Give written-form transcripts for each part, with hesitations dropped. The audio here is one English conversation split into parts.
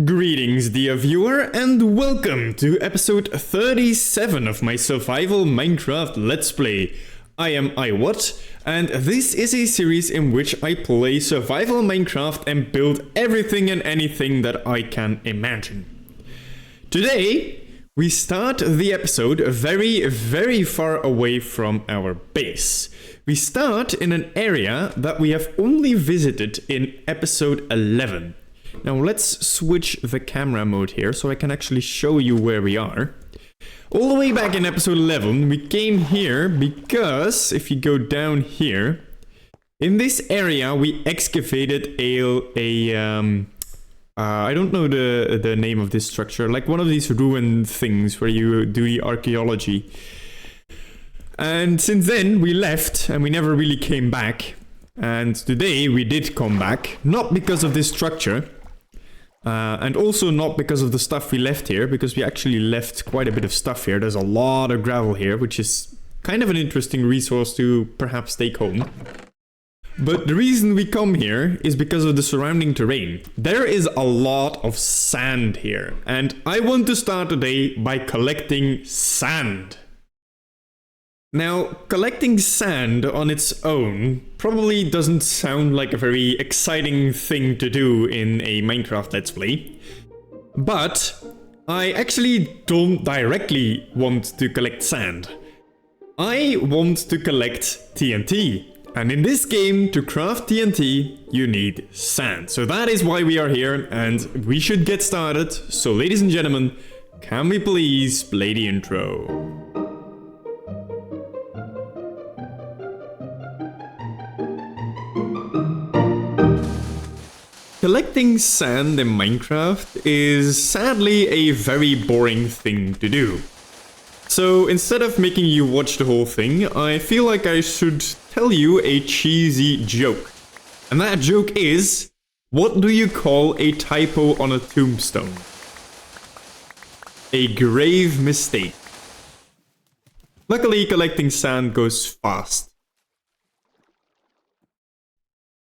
Greetings, dear viewer, and welcome to episode 37 of my Survival Minecraft Let's Play. I am iWhat, and this is a series in which I play Survival Minecraft and build everything and anything that I can imagine. Today, we start the episode very far away from our base. We start in an area that we have only visited in episode 11. Now let's switch the camera mode here so I can actually show you where we are. All the way back in episode 11, we came here because if you go down here, in this area we excavated I don't know the name of this structure, like one of these ruined things where you do the archaeology. And since then we left and we never really came back. And today we did come back, not because of this structure. And also not because of the stuff we left here, because we actually left quite a bit of stuff here. There's a lot of gravel here, which is kind of an interesting resource to perhaps take home. But the reason we come here is because of the surrounding terrain. There is a lot of sand here, and I want to start today by collecting sand. Now, collecting sand on its own probably doesn't sound like a very exciting thing to do in a Minecraft Let's Play, but I actually don't directly want to collect sand. I want to collect TNT, and in this game, to craft TNT, you need sand. So that is why we are here, and we should get started. So ladies and gentlemen, can we please play the intro? Collecting sand in Minecraft is sadly a very boring thing to do. So instead of making you watch the whole thing, I feel like I should tell you a cheesy joke. And that joke is, what do you call a typo on a tombstone? A grave mistake. Luckily, collecting sand goes fast.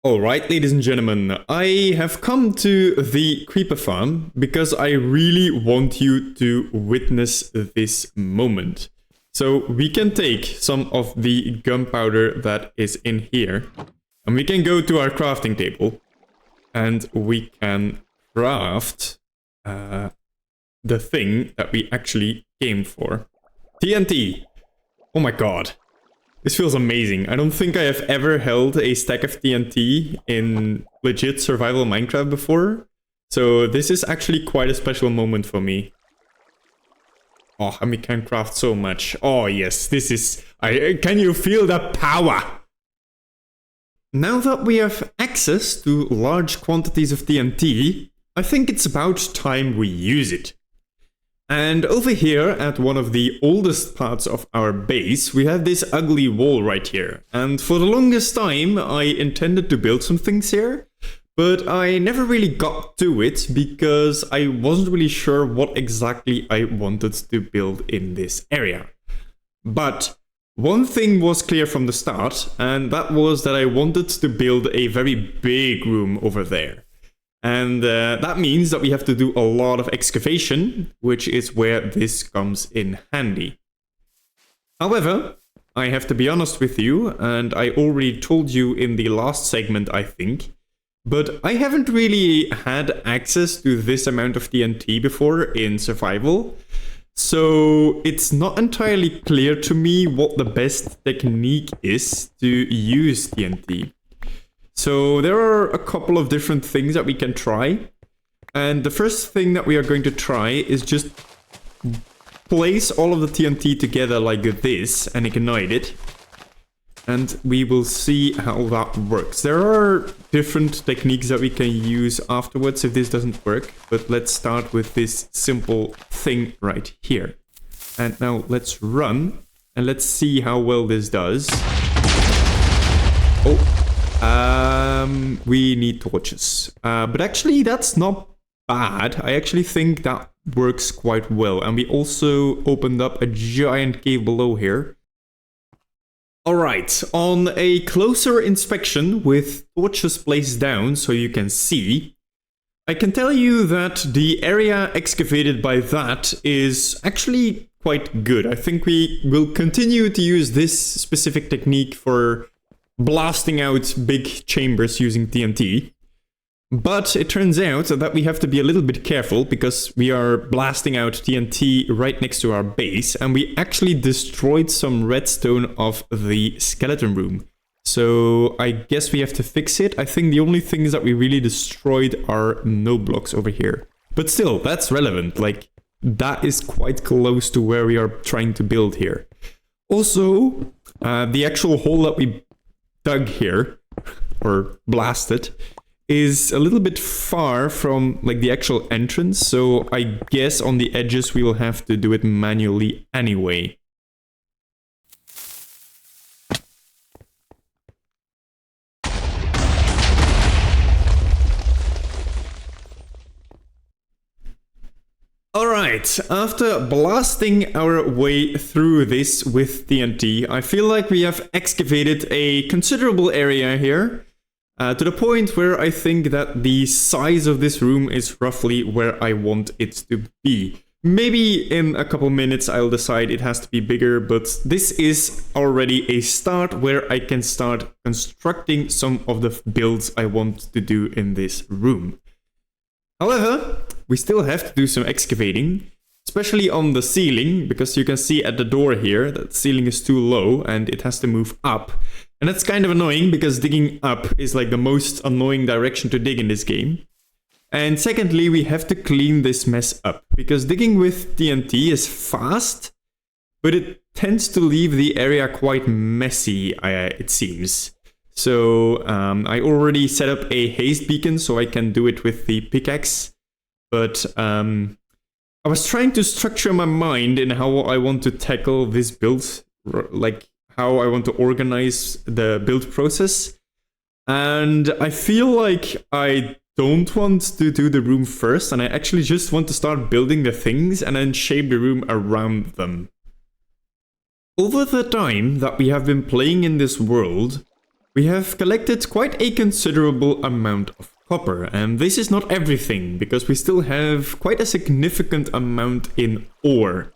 Alright, ladies and gentlemen, I have come to the creeper farm because I really want you to witness this moment. So we can take some of the gunpowder that is in here, and we can go to our crafting table, and we can craft the thing that we actually came for. TNT! Oh my god. This feels amazing. I don't think I have ever held a stack of TNT in legit Survival Minecraft before. So this is actually quite a special moment for me. Oh, and we can craft so much. Oh yes, this is... can you feel the power? Now that we have access to large quantities of TNT, I think it's about time we use it. And over here, at one of the oldest parts of our base, we have this ugly wall right here. And for the longest time, I intended to build some things here, but I never really got to it because I wasn't really sure what exactly I wanted to build in this area. But one thing was clear from the start, and that was that I wanted to build a very big room over there. And that means that we have to do a lot of excavation, which is where this comes in handy. However, I have to be honest with you, and I already told you in the last segment, I think, but I haven't really had access to this amount of TNT before in survival. So it's not entirely clear to me what the best technique is to use TNT. So there are a couple of different things that we can try. And the first thing that we are going to try is just place all of the TNT together like this and ignite it. And we will see how that works. There are different techniques that we can use afterwards if this doesn't work. But let's start with this simple thing right here. And now let's run and let's see how well this does. Oh. We need torches. But actually, that's not bad. I actually think that works quite well. And we also opened up a giant cave below here. Alright, on a closer inspection with torches placed down so you can see, I I can tell you that the area excavated by that is actually quite good. I think we will continue to use this specific technique for blasting out big chambers using TNT. But it turns out that we have to be a little bit careful because we are blasting out TNT right next to our base, and we actually destroyed some redstone of the skeleton room. So I guess we have to fix it. I think the only things that we really destroyed are no blocks over here. But still, that's relevant. Like, that is quite close to where we are trying to build here. Also, the actual hole that we dug here, or blasted, is a little bit far from like the actual entrance. So I guess on the edges we will have to do it manually anyway. Alright, after blasting our way through this with TNT, I feel like we have excavated a considerable area here, to the point where I think that the size of this room is roughly where I want it to be. Maybe in a couple minutes I'll decide it has to be bigger, but this is already a start where I can start constructing some of the builds I want to do in this room. However, we still have to do some excavating, especially on the ceiling, because you can see at the door here that the ceiling is too low and it has to move up. And that's kind of annoying because digging up is like the most annoying direction to dig in this game. And secondly, we have to clean this mess up because digging with TNT is fast, but it tends to leave the area quite messy, it seems. So I already set up a haste beacon so I can do it with the pickaxe. But I was trying to structure my mind in how I want to tackle this build, like how I want to organize the build process. And I feel like I don't want to do the room first, and I actually just want to start building the things and then shape the room around them. Over the time that we have been playing in this world, we have collected quite a considerable amount of copper, and this is not everything, because we still have quite a significant amount in ore.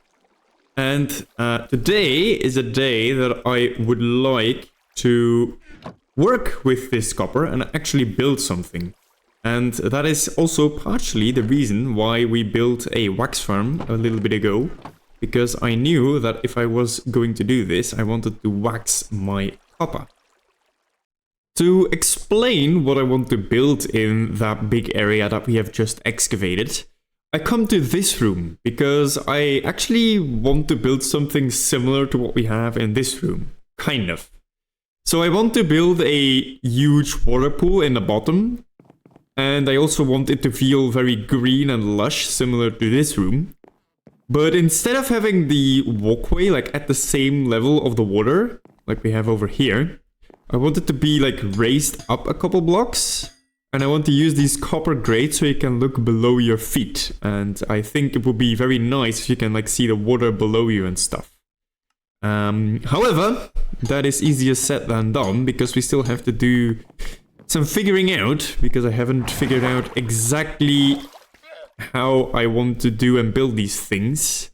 And today is a day that I would like to work with this copper and actually build something. And that is also partially the reason why we built a wax farm a little bit ago, because I knew that if I was going to do this, I wanted to wax my copper. To explain what I want to build in that big area that we have just excavated, I come to this room because I actually want to build something similar to what we have in this room, kind of. So I want to build a huge water pool in the bottom, and I also want it to feel very green and lush, similar to this room. But instead of having the walkway like at the same level of the water, like we have over here, I want it to be like raised up a couple blocks, and I want to use these copper grates so you can look below your feet. And I think it would be very nice if you can like see the water below you and stuff. However, that is easier said than done because we still have to do some figuring out, because I haven't figured out exactly how I want to do and build these things.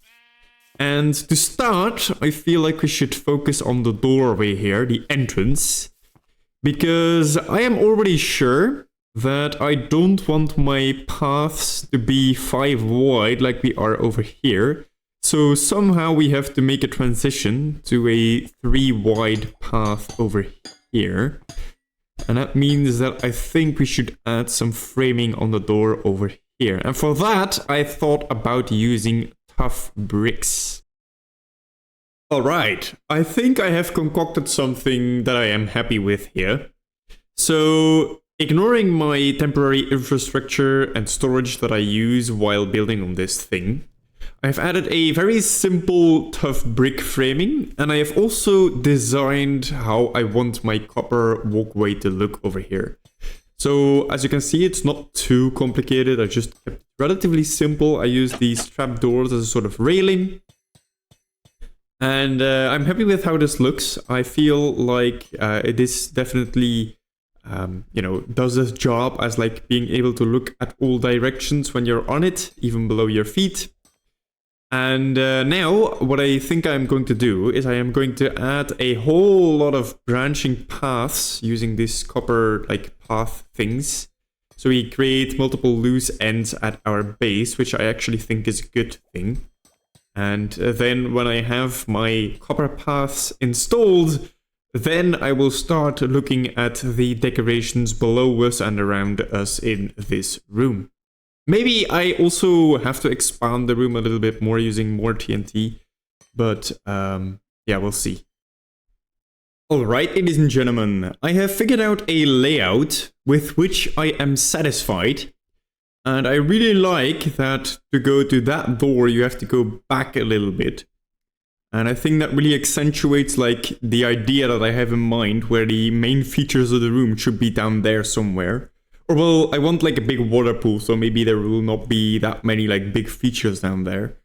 And to start, I feel like we should focus on the doorway here, the entrance, because I am already sure that I don't want my paths to be 5 wide like we are over here. So somehow we have to make a transition to a 3 wide path over here. And that means that I think we should add some framing on the door over here. And for that, I thought about using tough bricks. Alright, I think I have concocted something that I am happy with here. So, ignoring my temporary infrastructure and storage that I use while building on this thing, I've added a very simple tough brick framing, and I have also designed how I want my copper walkway to look over here. So as you can see, it's not too complicated. I just kept it relatively simple. I use these trapdoors as a sort of railing. And I'm happy with how this looks. I feel like it is definitely you know, does this job as like being able to look at all directions when you're on it, even below your feet. And now what I think I'm going to do is I am going to add a whole lot of branching paths using these copper like path things. So we create multiple loose ends at our base, which I actually think is a good thing. And then when I have my copper paths installed, then I will start looking at the decorations below us and around us in this room. Maybe I also have to expand the room a little bit more using more TNT, but yeah, we'll see. Alright, ladies and gentlemen, I have figured out a layout with which I am satisfied. And I really like that to go to that door, you have to go back a little bit. And I think that really accentuates like the idea that I have in mind where the main features of the room should be down there somewhere. Or well, I want like a big water pool, so maybe there will not be that many like big features down there.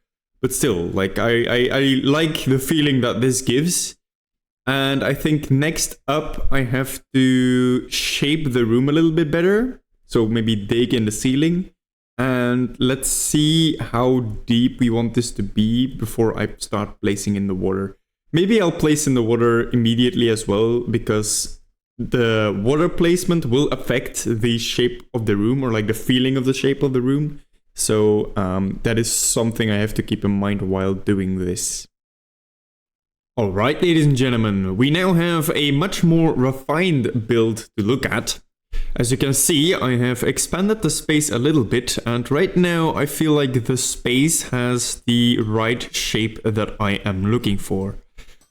But still, like I like the feeling that this gives. And I think next up I have to shape the room a little bit better. So maybe dig in the ceiling. And let's see how deep we want this to be before I start placing in the water. Maybe I'll place in the water immediately as well, because the water placement will affect the shape of the room, or like the feeling of the shape of the room. So that is something I have to keep in mind while doing this. Alright, ladies and gentlemen, we now have a much more refined build to look at. As you can see, I have expanded the space a little bit, and right now I feel like the space has the right shape that I am looking for.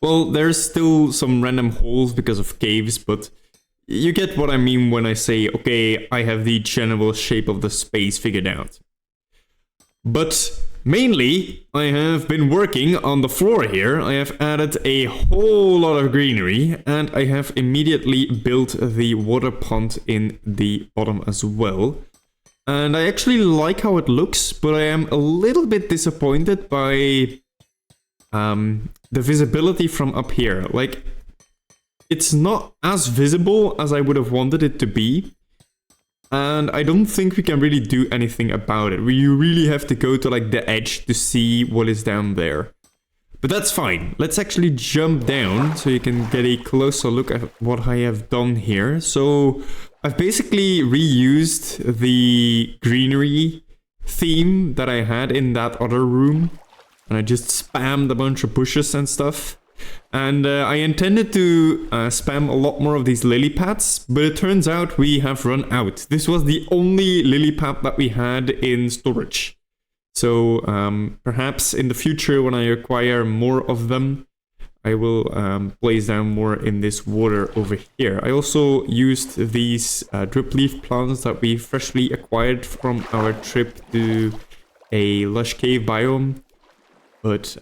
Well, there's still some random holes because of caves, but you get what I mean when I say, okay, I have the general shape of the space figured out. But mainly, I have been working on the floor here. I have added a whole lot of greenery, and I have immediately built the water pond in the bottom as well. And I actually like how it looks, but I am a little bit disappointed by the visibility from up here. Like, it's not as visible as I would have wanted it to be. And I don't think we can really do anything about it. You really have to go to like the edge to see what is down there. But that's fine. Let's actually jump down so you can get a closer look at what I have done here. So I've basically reused the greenery theme that I had in that other room. And I just spammed a bunch of bushes and stuff. And I intended to spam a lot more of these lily pads, but it turns out we have run out. This was the only lily pad that we had in storage. So perhaps in the future when I acquire more of them, I will place down more in this water over here. I also used these drip leaf plants that we freshly acquired from our trip to a lush cave biome. But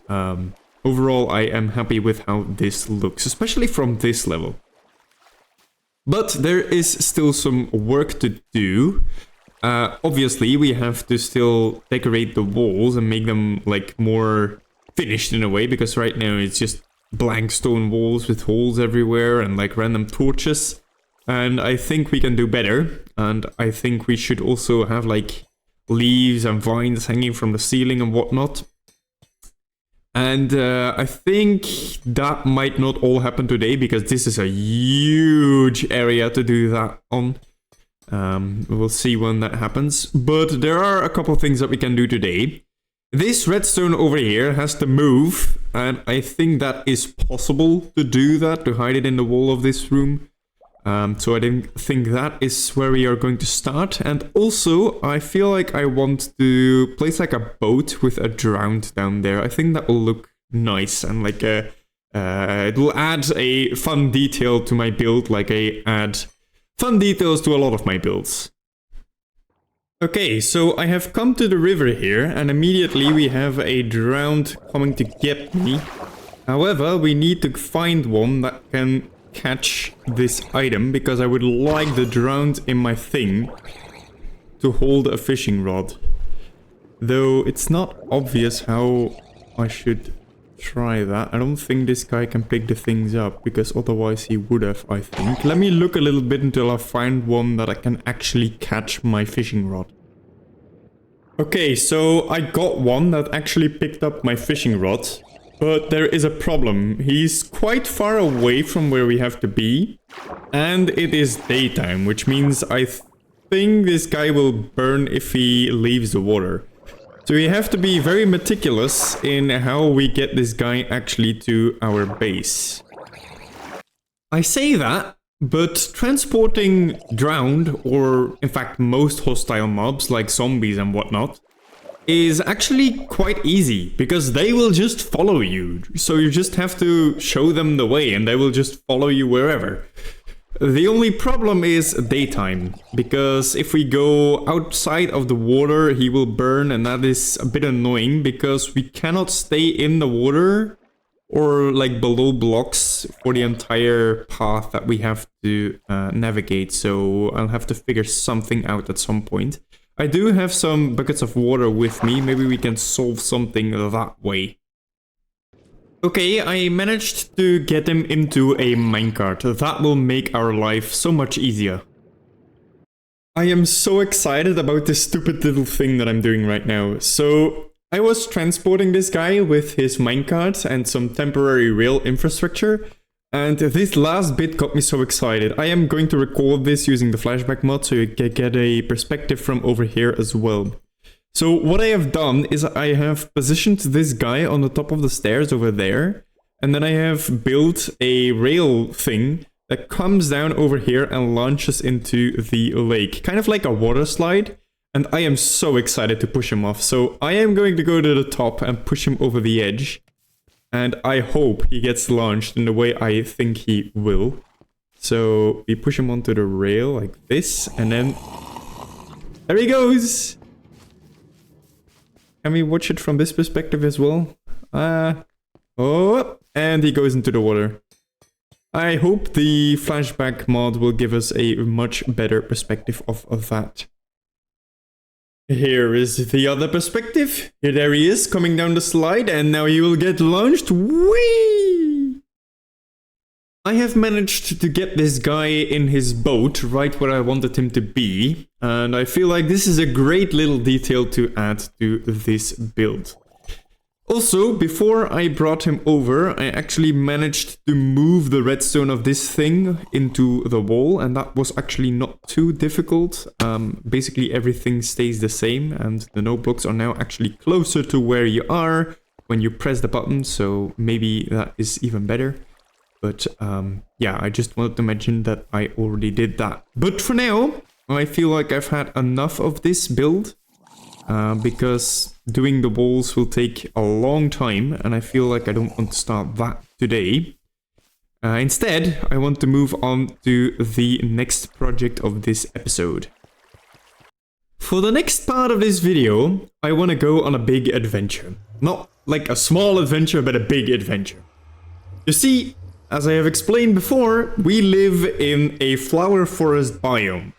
overall, I am happy with how this looks, especially from this level. But there is still some work to do. Obviously, we have to still decorate the walls and make them like more finished in a way, because right now it's just blank stone walls with holes everywhere and like random torches. And I think we can do better. And I think we should also have like leaves and vines hanging from the ceiling and whatnot. And I think that might not all happen today, because this is a huge area to do that on. We'll see when that happens. But there are a couple things that we can do today. This redstone over here has to move, and I think that is possible to do that, to hide it in the wall of this room. So I think that is where we are going to start. And also, I feel like I want to place like a boat with a drowned down there. I think that will look nice, and like it will add a fun detail to my build, like I add fun details to a lot of my builds. Okay, so I have come to the river here, and immediately we have a drowned coming to get me. However, we need to find one that can catch this item, because I would like the drowned in my thing to hold a fishing rod. Though it's not obvious how I should try that. I don't think this guy can pick the things up, because otherwise he would have, I think. Let me look a little bit until I find one that I can actually catch my fishing rod. Okay, so I got one that actually picked up my fishing rod. But there is a problem. He's quite far away from where we have to be. And it is daytime, which means I think this guy will burn if he leaves the water. So we have to be very meticulous in how we get this guy actually to our base. I say that, but transporting drowned, or in fact most hostile mobs like zombies and whatnot, is actually quite easy, because they will just follow you. So you just have to show them the way and they will just follow you wherever. The only problem is daytime, because if we go outside of the water, he will burn, and that is a bit annoying because we cannot stay in the water or like below blocks for the entire path that we have to navigate. So I'll have to figure something out at some point. I do have some buckets of water with me. Maybe we can solve something that way. Okay, I managed to get him into a minecart. That will make our life so much easier. I am so excited about this stupid little thing that I'm doing right now. So I was transporting this guy with his minecart and some temporary rail infrastructure. And this last bit got me so excited. I am going to record this using the Flashback mod so you can get a perspective from over here as well. So what I have done is I have positioned this guy on the top of the stairs over there. And then I have built a rail thing that comes down over here and launches into the lake. Kind of like a water slide. And I am so excited to push him off. So I am going to go to the top and push him over the edge. And I hope he gets launched in the way I think he will. So we push him onto the rail like this, and then there he goes. Can we watch it from this perspective as well? Oh, and he goes into the water. I hope the Flashback mod will give us a much better perspective of that. Here is the other perspective. Here, there he is, coming down the slide, and now he will get launched. Whee! I have managed to get this guy in his boat right where I wanted him to be, and I feel like this is a great little detail to add to this build. Also, before I brought him over, I actually managed to move the redstone of this thing into the wall, and that was actually not too difficult. Basically everything stays the same, and the note blocks are now actually closer to where you are when you press the button, so maybe that is even better. But yeah, I just wanted to mention that I already did that. But for now, I feel like I've had enough of this build. Because doing the walls will take a long time, and I feel like I don't want to start that today. Instead, I want to move on to the next project of this episode. For the next part of this video, I want to go on a big adventure. Not like a small adventure, but a big adventure. You see, as I have explained before, we live in a flower forest biome.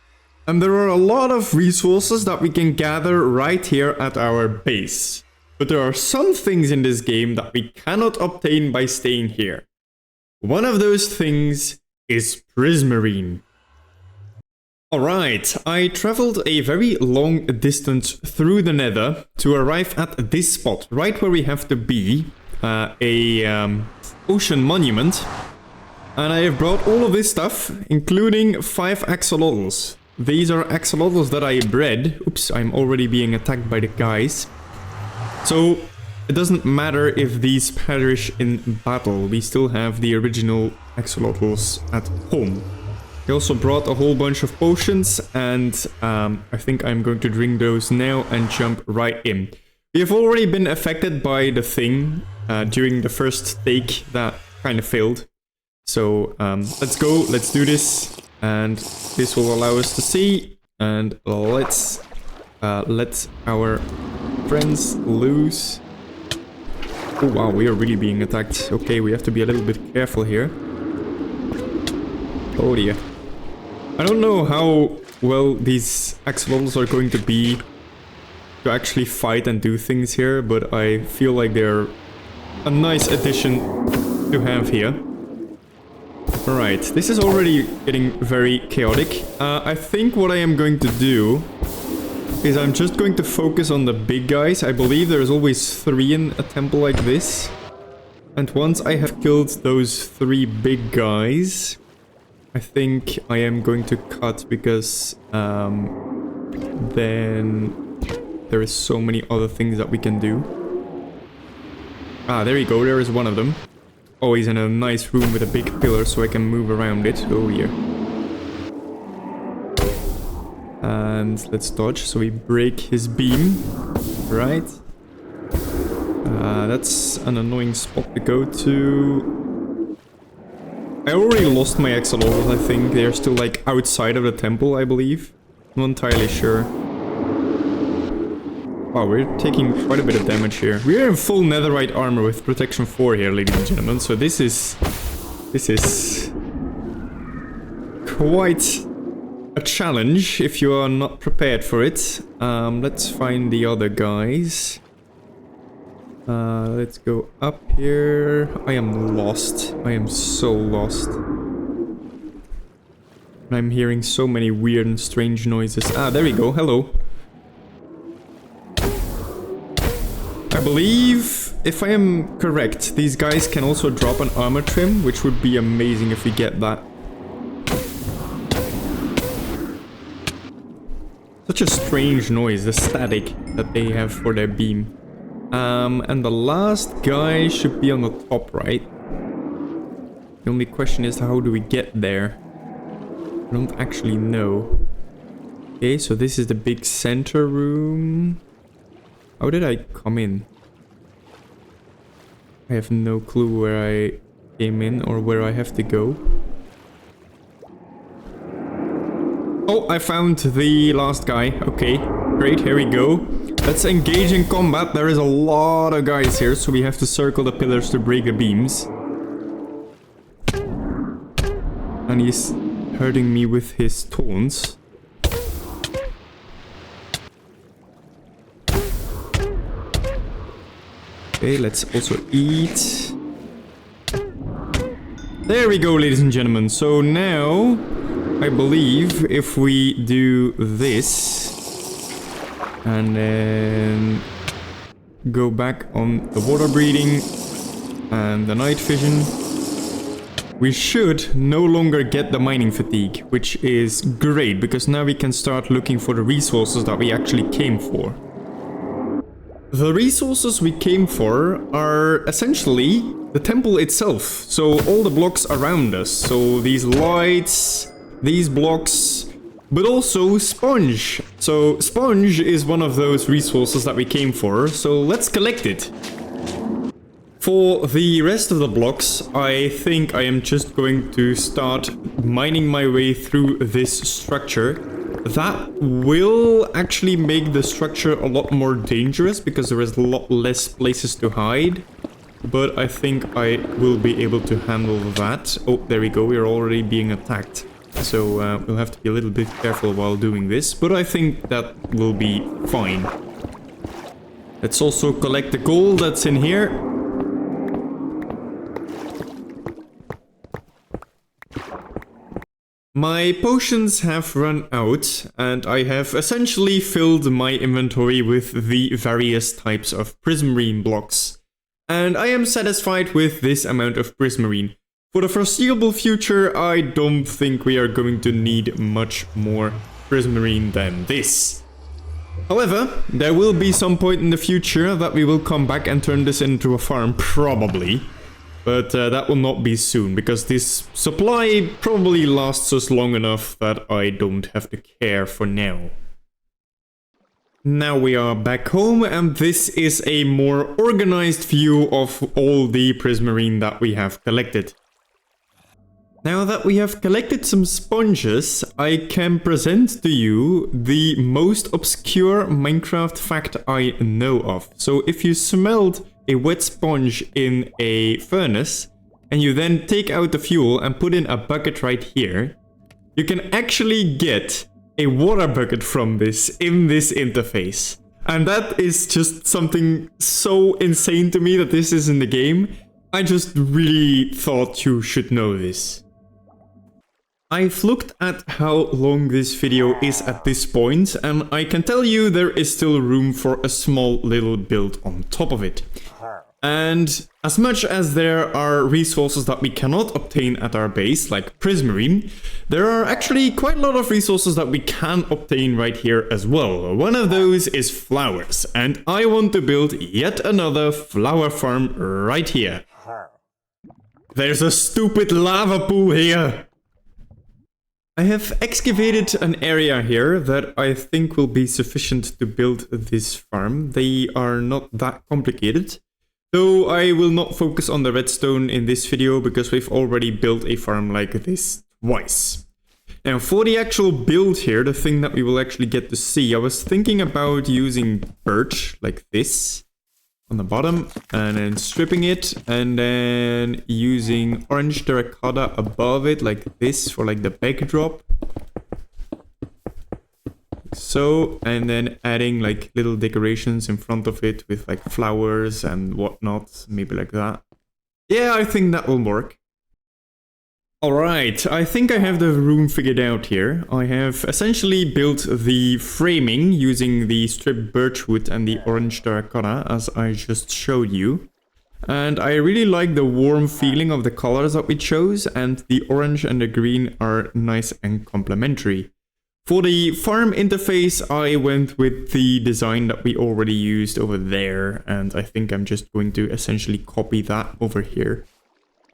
And there are a lot of resources that we can gather right here at our base. But there are some things in this game that we cannot obtain by staying here. One of those things is prismarine. Alright, I traveled a very long distance through the nether to arrive at this spot, right where we have to be, ocean monument. And I have brought all of this stuff, including 5 axolotls. These are axolotls that I bred. Oops, I'm already being attacked by the guys. So it doesn't matter if these perish in battle. We still have the original axolotls at home. I also brought a whole bunch of potions, and I think I'm going to drink those now and jump right in. We have already been affected by the thing during the first take that kind of failed. So let's go, let's do this. And this will allow us to see, and let's let our friends loose. Oh wow, we are really being attacked. Okay, we have to be a little bit careful here. Oh dear. I don't know how well these axolotls are going to be to actually fight and do things here, but I feel like they're a nice addition to have here. Alright, this is already getting very chaotic. I think what I am going to do is I'm just going to focus on the big guys. I believe there's always 3 in a temple like this. And once I have killed those 3 big guys, I think I am going to cut because then there is so many other things that we can do. Ah, there you go, there is one of them. Oh, he's in a nice room with a big pillar so I can move around it. Oh, yeah. And let's dodge so we break his beam. Right. That's an annoying spot to go to. I already lost my axolotls, I think. They're still like outside of the temple, I believe. I'm not entirely sure. Wow, we're taking quite a bit of damage here. We're in full netherite armor with protection 4 here, ladies and gentlemen. So this is quite a challenge if you are not prepared for it. Let's find the other guys. Let's go up here. I am lost. I am so lost. I'm hearing so many weird and strange noises. Ah, there we go. Hello. I believe, if I am correct, these guys can also drop an armor trim, which would be amazing if we get that. Such a strange noise, the static that they have for their beam. And the last guy should be on the top right. The only question is, how do we get there? I don't actually know. Okay, so this is the big center room. How did I come in? I have no clue where I came in or where I have to go. Oh, I found the last guy. Okay, great, here we go. Let's engage in combat. There is a lot of guys here, so we have to circle the pillars to break the beams. And he's hurting me with his taunts. Okay, let's also eat. There we go, ladies and gentlemen. So now, I believe if we do this and then go back on the water breathing and the night vision, we should no longer get the mining fatigue, which is great because now we can start looking for the resources that we actually came for. The resources we came for are essentially the temple itself, so all the blocks around us, so these lights, these blocks, but also sponge. So sponge is one of those resources that we came for, so let's collect it. For the rest of the blocks, I think I am just going to start mining my way through this structure. That will actually make the structure a lot more dangerous because there is a lot less places to hide. But I think I will be able to handle that. Oh, there we go, we're already being attacked. So we'll have to be a little bit careful while doing this, but I think that will be fine. Let's also collect the gold that's in here. My potions have run out, and I have essentially filled my inventory with the various types of prismarine blocks. And I am satisfied with this amount of prismarine. For the foreseeable future, I don't think we are going to need much more prismarine than this. However, there will be some point in the future that we will come back and turn this into a farm, probably. But that will not be soon, because this supply probably lasts us long enough that I don't have to care for now. Now we are back home, and this is a more organized view of all the prismarine that we have collected. Now that we have collected some sponges, I can present to you the most obscure Minecraft fact I know of. So if you smelt a wet sponge in a furnace, and you then take out the fuel and put in a bucket right here, you can actually get a water bucket from this in this interface. And that is just something so insane to me that this is in the game. I just really thought you should know this. I've looked at how long this video is at this point, and I can tell you there is still room for a small little build on top of it. And as much as there are resources that we cannot obtain at our base, like prismarine, there are actually quite a lot of resources that we can obtain right here as well. One of those is flowers, and I want to build yet another flower farm right here. There's a stupid lava pool here! I have excavated an area here that I think will be sufficient to build this farm. They are not that complicated. Though I will not focus on the redstone in this video because we've already built a farm like this twice. Now for the actual build here, the thing that we will actually get to see, I was thinking about using birch like this on the bottom and then stripping it and then using orange terracotta above it like this for like the backdrop. So, and then adding like little decorations in front of it with like flowers and whatnot, maybe like that. Yeah, I think that will work. Alright, I think I have the room figured out here. I have essentially built the framing using the stripped birchwood and the orange terracotta as I just showed you. And I really like the warm feeling of the colors that we chose, and the orange and the green are nice and complementary. For the farm interface, I went with the design that we already used over there, and I think I'm just going to essentially copy that over here.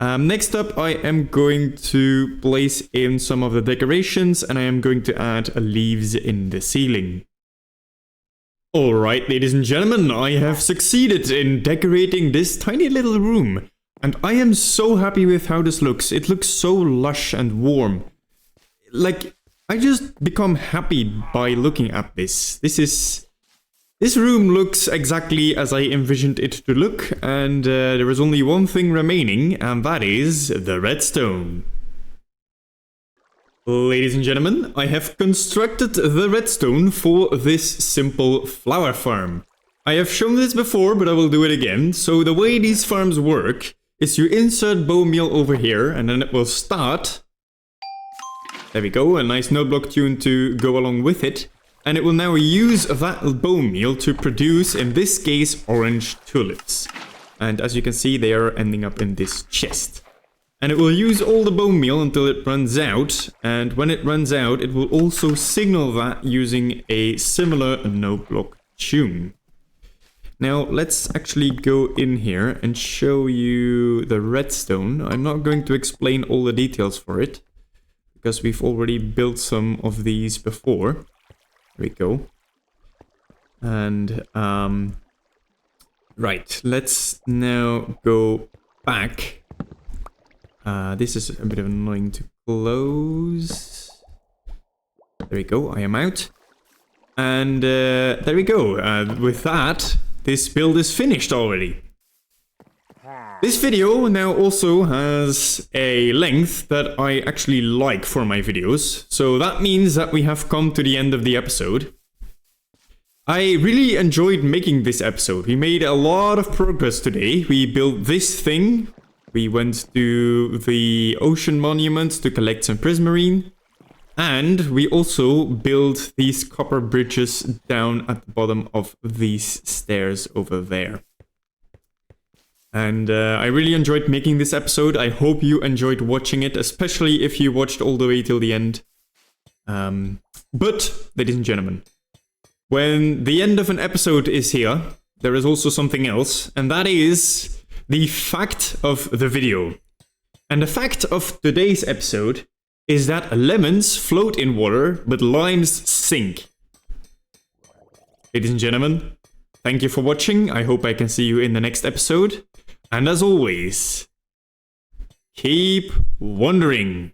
Next up, I am going to place in some of the decorations, and I am going to add leaves in the ceiling. Alright, ladies and gentlemen, I have succeeded in decorating this tiny little room, and I am so happy with how this looks. It looks so lush and warm. Like, I just become happy by looking at this. This room looks exactly as I envisioned it to look, and there is only one thing remaining, and that is the redstone. Ladies and gentlemen, I have constructed the redstone for this simple flower farm. I have shown this before, but I will do it again. So the way these farms work is you insert bone meal over here, and then it will start. There we go, a nice note block tune to go along with it. And it will now use that bone meal to produce, in this case, orange tulips. And as you can see, they are ending up in this chest. And it will use all the bone meal until it runs out. And when it runs out, it will also signal that using a similar note block tune. Now, let's actually go in here and show you the redstone. I'm not going to explain all the details for it, because we've already built some of these before. There we go. And, right, let's now go back. This is a bit of annoying to close. There we go, I am out. And, there we go. With that, this build is finished already. This video now also has a length that I actually like for my videos, so that means that we have come to the end of the episode. I really enjoyed making this episode. We made a lot of progress today. We built this thing, we went to the ocean monument to collect some prismarine, and we also built these copper bridges down at the bottom of these stairs over there. And I really enjoyed making this episode. I hope you enjoyed watching it, especially if you watched all the way till the end. But, ladies and gentlemen, when the end of an episode is here, there is also something else, and that is the fact of the video. And the fact of today's episode is that lemons float in water, but limes sink. Ladies and gentlemen, thank you for watching. I hope I can see you in the next episode. And as always, keep wondering.